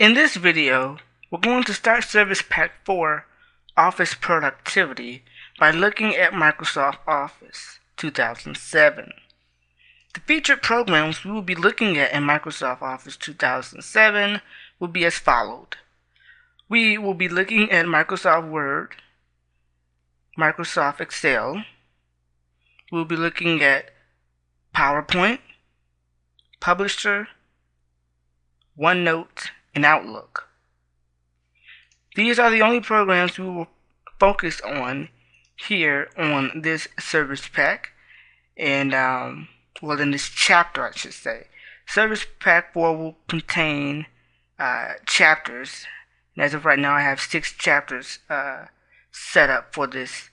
In this video, we're going to start Service Pack 4 Office Productivity by looking at Microsoft Office 2007. The featured programs we will be looking at in Microsoft Office 2007 will be as followed. We will be looking at Microsoft Word, Microsoft Excel. We'll be looking at PowerPoint, Publisher, OneNote, and Outlook. These are the only programs we will focus on here on this service pack, and in this chapter, I should say. Service Pack 4 will contain chapters, and as of right now I have 6 chapters set up for this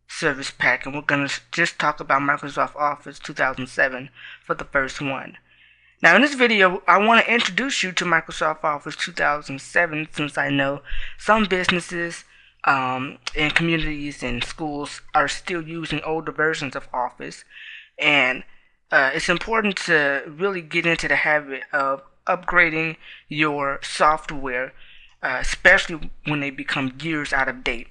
service pack, and we're going to just talk about Microsoft Office 2007 for the first one. Now in this video, I want to introduce you to Microsoft Office 2007, since I know some businesses and communities and schools are still using older versions of Office, and it's important to really get into the habit of upgrading your software, especially when they become years out of date.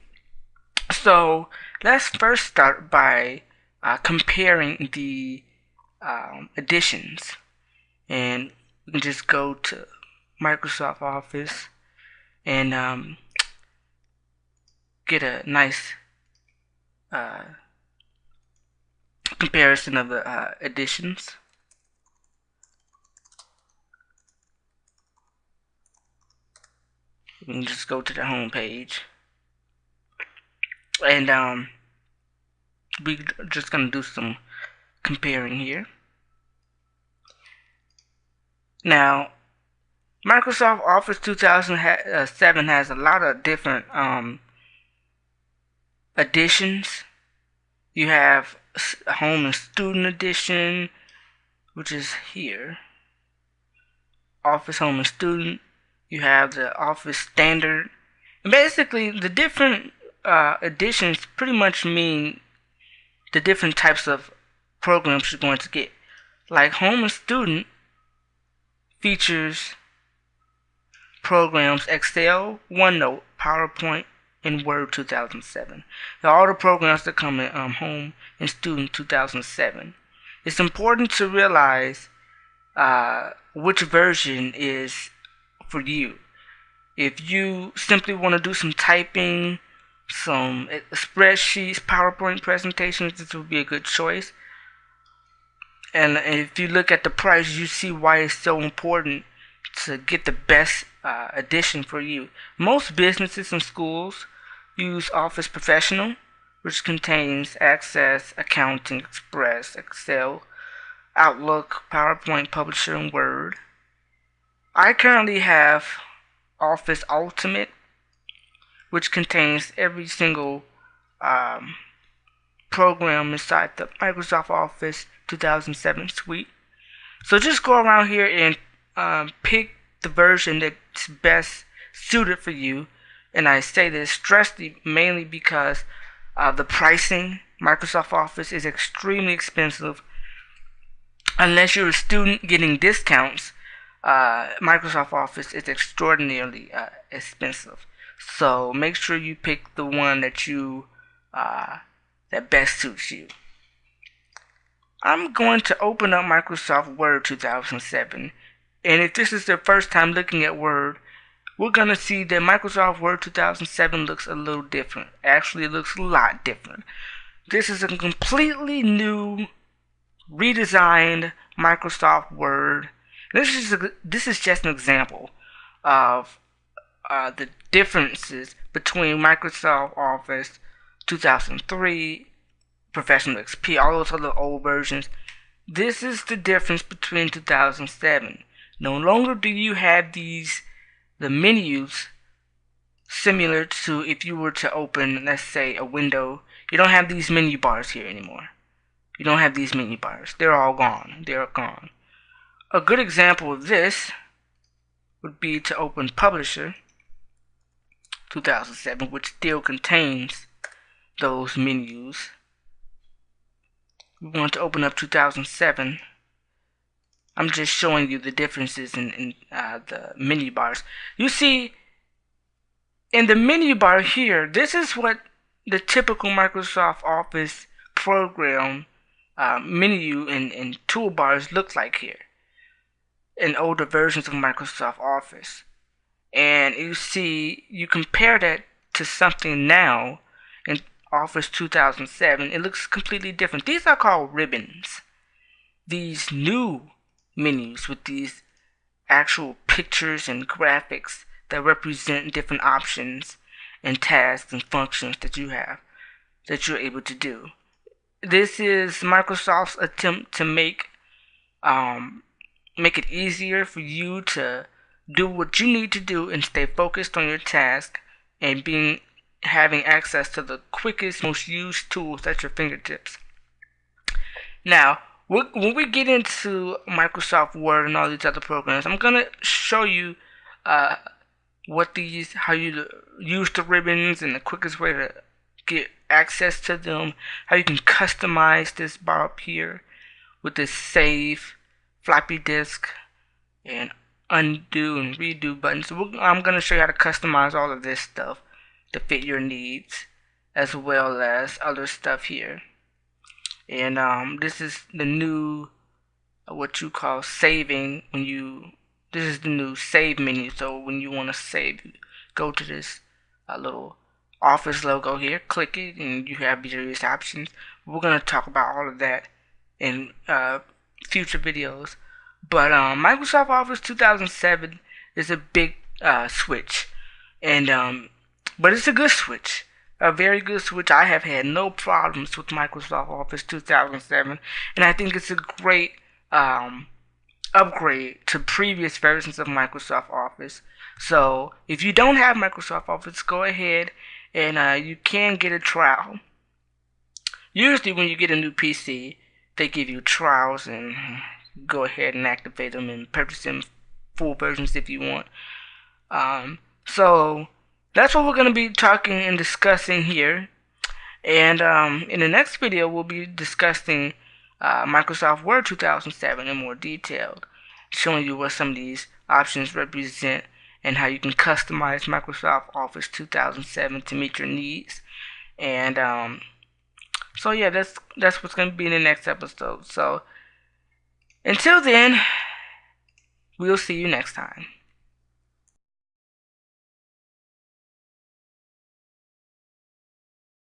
So let's first start by comparing the editions. And we can just go to Microsoft Office and get a nice comparison of the editions. We can just go to the home page, and we're just going to do some comparing here. Now, Microsoft Office 2007 has a lot of different editions. You have Home and Student Edition, which is here. Office Home and Student. You have the Office Standard. And basically, the different editions pretty much mean the different types of programs you're going to get. Like Home and Student features programs Excel, OneNote, PowerPoint, and Word 2007. They're all the programs that come in Home and Student 2007. It's important to realize which version is for you. If you simply want to do some typing, some spreadsheets, PowerPoint presentations, this would be a good choice. And if you look at the price, you see why it's so important to get the best edition for you. Most businesses and schools use Office Professional, which contains Access, Accounting, Express, Excel, Outlook, PowerPoint, Publisher, and Word. I currently have Office Ultimate, which contains every single program inside the Microsoft Office 2007 suite. So just go around here and pick the version that's best suited for you. And I say this stressed mainly because the pricing. Microsoft Office is extremely expensive. Unless you're a student getting discounts, Microsoft Office is extraordinarily expensive. So make sure you pick the one that you that best suits you. I'm going to open up Microsoft Word 2007, and if this is the first time looking at Word, we're going to see that Microsoft Word 2007 looks a little different. Actually, it looks a lot different. This is a completely new, redesigned Microsoft Word. This is just an example of the differences between Microsoft Office 2003, Professional XP, all those other old versions. This is the difference between 2007. No longer do you have the menus similar to if you were to open, let's say, a window. You don't have these menu bars here anymore. You don't have these menu bars. They're all gone. They're gone. A good example of this would be to open Publisher 2007, which still contains those menus. We want to open up 2007. I'm just showing you the differences in the menu bars. You see, in the menu bar here, this is what the typical Microsoft Office program menu and toolbars look like here in older versions of Microsoft Office. And you see, you compare that to something now in Office 2007, it looks completely different. These are called ribbons. These new menus with these actual pictures and graphics that represent different options and tasks and functions that you have, that you're able to do. This is Microsoft's attempt to make it easier for you to do what you need to do and stay focused on your task and having access to the quickest, most used tools at your fingertips. Now, when we get into Microsoft Word and all these other programs, I'm gonna show you how you use the ribbons and the quickest way to get access to them, how you can customize this bar up here with this save, floppy disk, and undo and redo buttons. So I'm going to show you how to customize all of this stuff to fit your needs, as well as other stuff here. And this is the new what you call saving. This is the new save menu. So when you want to save, you go to this little Office logo here, click it, and you have various options. We're going to talk about all of that in future videos. But Microsoft Office 2007 is a big switch, and but it's a good switch, a very good switch. I have had no problems with Microsoft Office 2007, and I think it's a great upgrade to previous versions of Microsoft Office. So if you don't have Microsoft Office, go ahead and you can get a trial. Usually when you get a new PC, they give you trials, and go ahead and activate them and purchase them full versions if you want. So that's what we're going to be talking and discussing here. And in the next video, we'll be discussing Microsoft Word 2007 in more detail, showing you what some of these options represent and how you can customize Microsoft Office 2007 to meet your needs. And so yeah, that's what's going to be in the next episode. So until then, we'll see you next time.